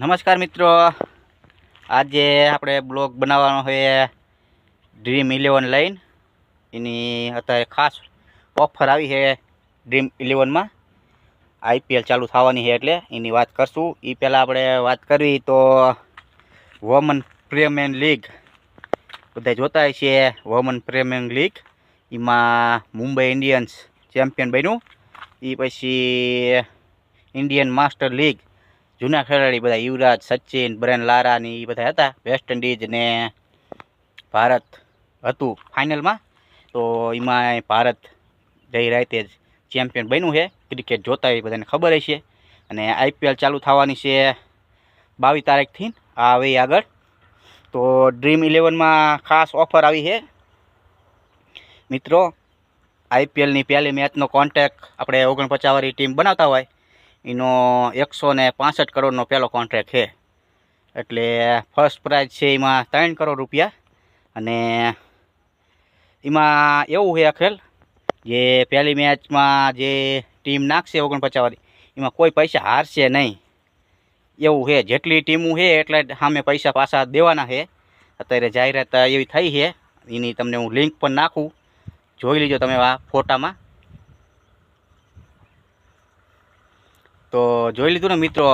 નમસ્કાર મિત્રો, આજે આપણે બ્લોગ બનાવવાનો છે ડ્રીમ11 લઈને. એની અત્યારે ખાસ ઓફર આવી છે ડ્રીમ11માં. આઈપીએલ ચાલુ થવાની છે એટલે એની વાત કરશું. એ પહેલાં આપણે વાત કરવી તો વુમન પ્રીમિયર લીગ બધા જોતા હોય છે. વુમન પ્રીમિયર લીગ એમાં મુંબઈ ઇન્ડિયન્સ ચેમ્પિયન બન્યું. એ પછી ઇન્ડિયન માસ્ટર લીગ જૂના ખેલાડી બધા યુવરાજ, સચિન, બ્રેન લારા ને એ બધા હતા. વેસ્ટ ઇન્ડિઝ ને ભારત હતું ફાઇનલમાં. તો એમાં ભારત ગઈ રાતે જ ચેમ્પિયન બન્યું છે. ક્રિકેટ જોતા એ બધાને ખબર હશે. અને આઈપીએલ ચાલુ થવાની છે 22 તારીખથી આ હવે આગળ. તો ડ્રીમ11માં ખાસ ઓફર આવી છે મિત્રો. આઈપીએલની પહેલી મેચનો કોન્ટ્રાક્ટ આપણે 49 વાળી ટીમ બનાવતા હોય એનો 165 કરોડનો પહેલો કોન્ટ્રાક્ટ છે. એટલે ફર્સ્ટ પ્રાઇઝ છે એમાં 3 કરોડ રૂપિયા. અને એમાં એવું છે અખેલ, જે પહેલી મેચમાં જે ટીમ નાખશે 49 વાળી એમાં કોઈ પૈસા હારશે નહીં એવું છે. જેટલી ટીમો છે એટલે સામે પૈસા પાછા દેવાના છે. અત્યારે જાહેરાત એવી થઈ છે, એની તમને હું લિંક પણ નાખું, જોઈ લીજો તમે આ ફોટામાં. તો જોઈ લીધું ને મિત્રો.